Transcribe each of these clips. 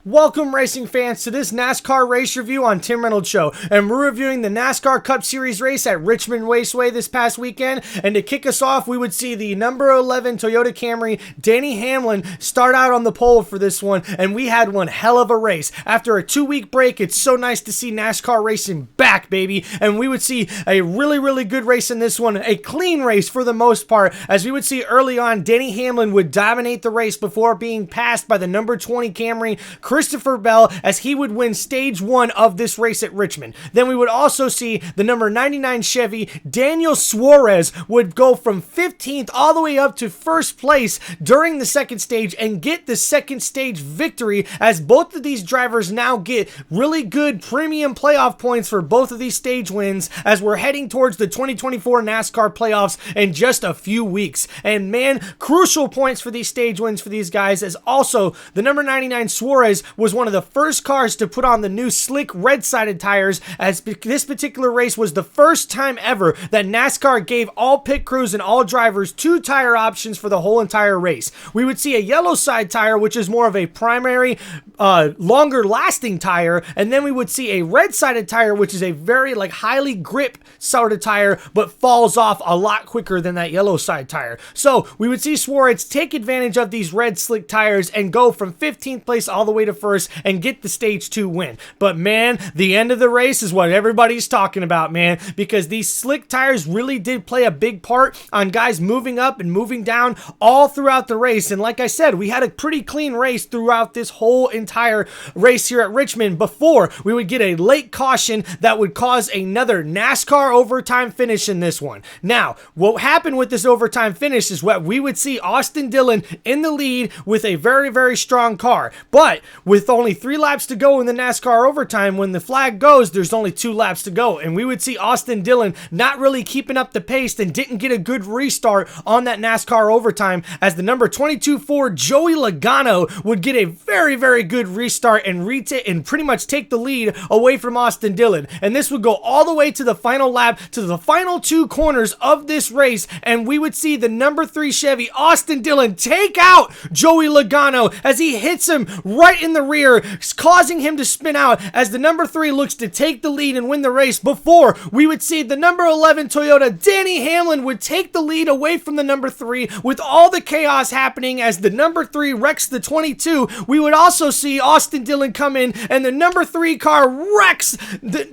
Welcome, racing fans, to this NASCAR race review on Tim Reynolds Show. And we're reviewing the NASCAR Cup Series race at Richmond Raceway this past weekend. And to kick us off, we would see the number 11 Toyota Camry, Denny Hamlin, start out on the pole for this one. And we had one hell of a race. After a 2-week break, it's so nice to see NASCAR racing back, baby. And we would see a really good race in this one. A clean race for the most part. As we would see early on, Denny Hamlin would dominate the race before being passed by the number 20 Camry, Christopher Bell, as he would win stage 1 of this race at Richmond. Then we would also see the number 99 Chevy, Daniel Suarez, would go from 15th all the way up to first place during the second stage and get the second stage victory, as both of these drivers now get really good premium playoff points for both of these stage wins as we're heading towards the 2024 NASCAR playoffs in just a few weeks. And man, crucial points for these stage wins for these guys, as also the number 99 Suarez was one of the first cars to put on the new slick red-sided tires, as this particular race was the first time ever that NASCAR gave all pit crews and all drivers 2 tire options for the whole entire race. We would see a yellow side tire, which is more of a primary, longer lasting tire, and then we would see a red-sided tire, which is a very highly grip sort of tire, but falls off a lot quicker than that yellow side tire. So we would see Suarez take advantage of these red slick tires and go from 15th place all the way to first and get the stage 2 win. But man, the end of the race is what everybody's talking about, man, because these slick tires really did play a big part on guys moving up and moving down all throughout the race. And like I said, we had a pretty clean race throughout this whole entire race here at Richmond before we would get a late caution that would cause another NASCAR overtime finish in this one. Now, what happened with this overtime finish is what we would see Austin Dillon in the lead with a very strong car. But with only 3 laps to go in the NASCAR overtime, when the flag goes, there's only 2 laps to go. And we would see Austin Dillon not really keeping up the pace and didn't get a good restart on that NASCAR overtime, as the number 22 Ford Joey Logano would get a very good restart and pretty much take the lead away from Austin Dillon. And this would go all the way to the final lap, to the final 2 corners of this race, and we would see the number 3 Chevy, Austin Dillon, take out Joey Logano as he hits him right in the rear, causing him to spin out as the number 3 looks to take the lead and win the race, before we would see the number 11 Toyota, Denny Hamlin, would take the lead away from the number 3 with all the chaos happening as the number 3 wrecks the 22. We would also see Austin Dillon come in and the number 3 car wrecks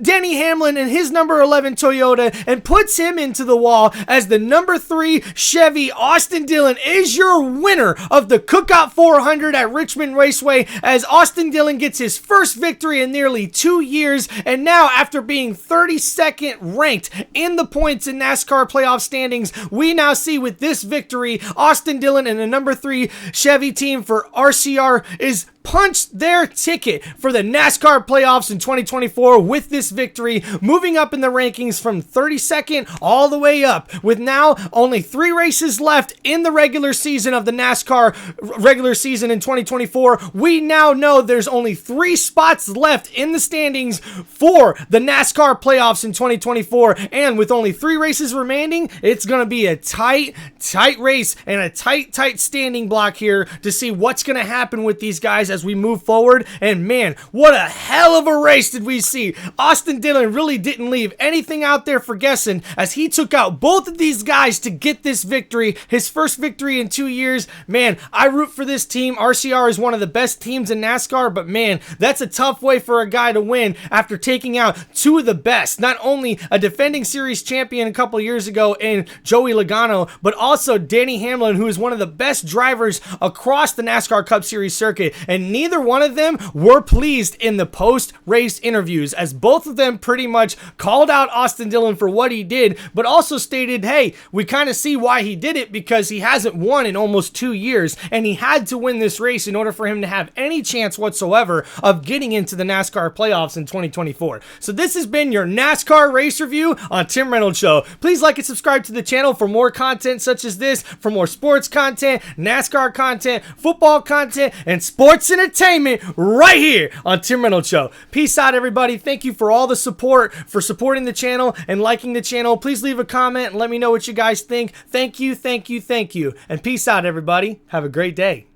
Denny Hamlin and his number 11 Toyota and puts him into the wall, as the number 3 Chevy, Austin Dillon, is your winner of the Cookout 400 at Richmond Raceway, as Austin Dillon gets his first victory in nearly 2 years. And now, after being 32nd ranked in the points in NASCAR playoff standings, we now see with this victory, Austin Dillon and the number 3 Chevy team for RCR is punched their ticket for the NASCAR playoffs in 2024 with this victory, moving up in the rankings from 32nd all the way up, with now only 3 races left in the regular season of the NASCAR regular season in 2024. We now know there's only 3 spots left in the standings for the NASCAR playoffs in 2024, and with only 3 races remaining, it's going to be a tight race and a tight standing block here to see what's going to happen with these guys as we move forward. And man, what a hell of a race did we see. Austin Dillon really didn't leave anything out there for guessing, as he took out both of these guys to get this victory, his first victory in 2 years. Man, I root for this team. RCR is one of the best teams in NASCAR, but man, that's a tough way for a guy to win after taking out 2 of the best, not only a defending series champion a couple years ago in Joey Logano, but also Denny Hamlin, who is one of the best drivers across the NASCAR Cup Series circuit. And neither one of them were pleased in the post-race interviews, as both of them pretty much called out Austin Dillon for what he did, but also stated, hey, we kind of see why he did it, because he hasn't won in almost 2 years, and he had to win this race in order for him to have any chance whatsoever of getting into the NASCAR playoffs in 2024. So this has been your NASCAR race review on Tim Reynolds Show. Please like and subscribe to the channel for more content such as this, for more sports content, NASCAR content, football content, and sports entertainment right here on Tim Reynolds Show. Peace out, everybody. Thank you for all the support, for supporting the channel and liking the channel. Please leave a comment and let me know what you guys think. Thank you. And peace out, everybody. Have a great day.